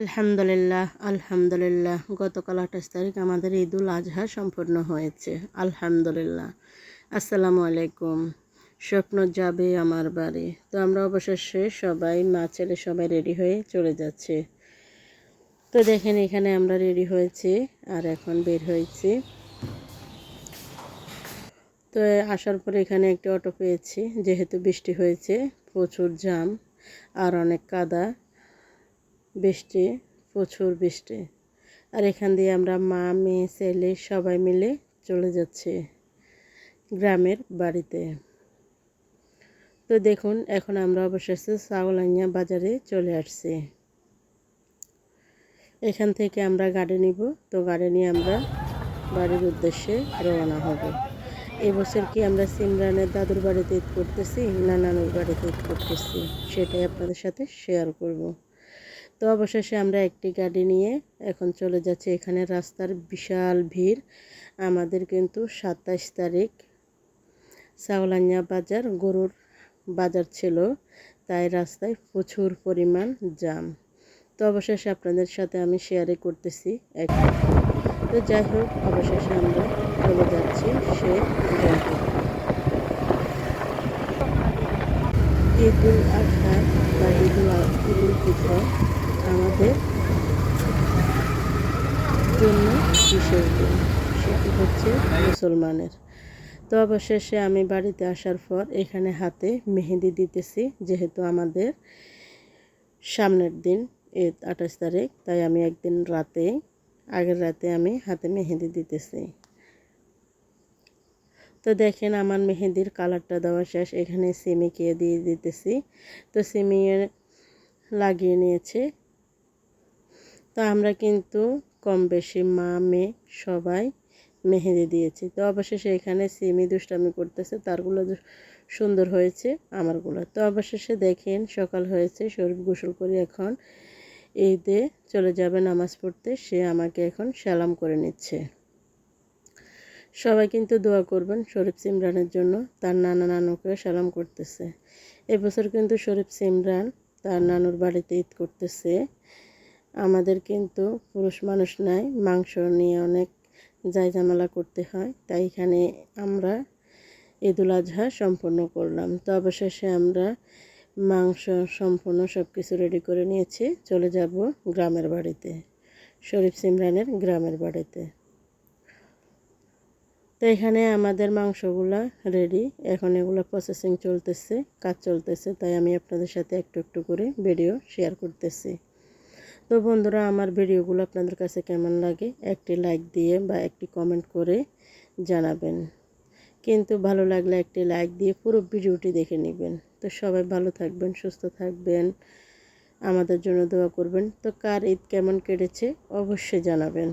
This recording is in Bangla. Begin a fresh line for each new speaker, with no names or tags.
আলহামদুলিল্লাহ আলহামদুলিল্লাহ গতকাল 28 তারিখ আমাদের ঈদুল আজহা সম্পন্ন হয়েছে। আলহামদুলিল্লাহ। আসসালামু আলাইকুম। স্বপ্ন যাবে আমার বাড়ি। তো আমরা অবশেষে সবাই মা ছেলে সবাই রেডি হয়ে চলে যাচ্ছে। তো দেখেন এখানে আমরা রেডি হয়েছি আর এখন বের হয়েছি। তো আসার পরে এখানে একটি অটো পেয়েছি, যেহেতু বৃষ্টি হয়েছে প্রচুর জ্যাম আর অনেক কাদা, প্রচুর বৃষ্টি। আর এখান দিয়ে আমরা মা মেয়ে ছেলে সবাই মিলে চলে যাচ্ছি গ্রামের বাড়িতে। তো দেখুন এখন আমরা অবশেষে সাউলাইয়া বাজারে চলে আসছি। এখান থেকে আমরা গাড়ি নিব। তো গাড়ি নিয়ে আমরা বাড়ির উদ্দেশ্যে রওনা হব। এবছর কি আমরা সিমরানের দাদুর বাড়িতে ঈদ করতেছি না নানুর বাড়িতে ঈদ করতেছি, সেটাই আপনাদের সাথে শেয়ার করব। তো অবশেষে আমরা একটি গাড়ি নিয়ে এখন চলে যাচ্ছি। এখানে রাস্তার বিশাল ভিড়। আমাদের কিন্তু 27 তারিখ সাউলাইয়া বাজার গরুর বাজার ছিল, তাই রাস্তায় প্রচুর পরিমাণ জ্যাম। তো অবশেষে আপনাদের সাথে আমি শেয়ারে করতেছি একটা। তো যাই হোক অবশেষে আমরা চলে যাচ্ছি সে জায়গায়। ঈদুল আজহা বা ঈদুল ফিতর আমাদের জন্য বিশেষ দিন, সেটি হচ্ছে মুসলমানের। তো অবশেষে আমি বাড়িতে আসার পর এখানে হাতে মেহেদি দিতেছি, যেহেতু আমাদের সামনের দিন ঈদ 28 তারিখ, তাই আমি একদিন আগের রাতে আমি হাতে মেহেদি দিতেছি। তো দেখেন আমার মেহেদির কালারটা দেওয়া শেষ। এখানে সিমিকে দিয়ে দিতেছি। তো সিমিয়ে লাগিয়ে নিয়েছে। তো আমরা কিন্তু কম বেশি মা মেয়ে সবাই মেহেদি দিয়েছি। তো অবশেষে এখানে সিমি দুষ্টামি করতেছে, তারগুলো সুন্দর হয়েছে, আমারগুলো। তো অবশেষে দেখেন সকাল হয়েছে, শরীফ গোসল করে এখন ঈদে চলে যাবে নামাজ পড়তে। সে আমাকে এখন সালাম করে নিচ্ছে। সবাই কিন্তু দোয়া করবেন শরীফ সিমরানের জন্য। তার নানা নানুকে সালাম করতেছে। এবছর কিন্তু শরীফ সিমরান তার নানুর বাড়িতে ঈদ করতেছে। আমাদের কিন্তু পুরুষ মানুষ নাই, মাংস নিয়ে অনেক জায়জামেলা করতে হয়, তাই এখানে আমরা ঈদুল আজহা সম্পন্ন করলাম। তো অবশেষে আমরা মাংস সম্পূর্ণ সব কিছু রেডি করে নিয়েছি, চলে যাব গ্রামের বাড়িতে, শরীফ সিমরানের গ্রামের বাড়িতে। তো এখানে আমাদের মাংসগুলা রেডি, এখন এগুলো প্রসেসিং চলতেছে, কাজ চলতেছে, তাই আমি আপনাদের সাথে একটু একটু করে ভিডিও শেয়ার করতেছি। তো বন্ধুরা, আমার ভিডিওগুলো আপনাদের কাছে কেমন লাগে একটি লাইক দিয়ে বা একটি কমেন্ট করে জানাবেন। কিন্তু ভালো লাগলে একটি লাইক দিয়ে পুরো ভিডিওটি দেখে নেবেন। তো সবাই ভালো থাকবেন, সুস্থ থাকবেন, আমাদের জন্য দোয়া করবেন। তো কার ঈদ কেমন কেটেছে অবশ্যই জানাবেন।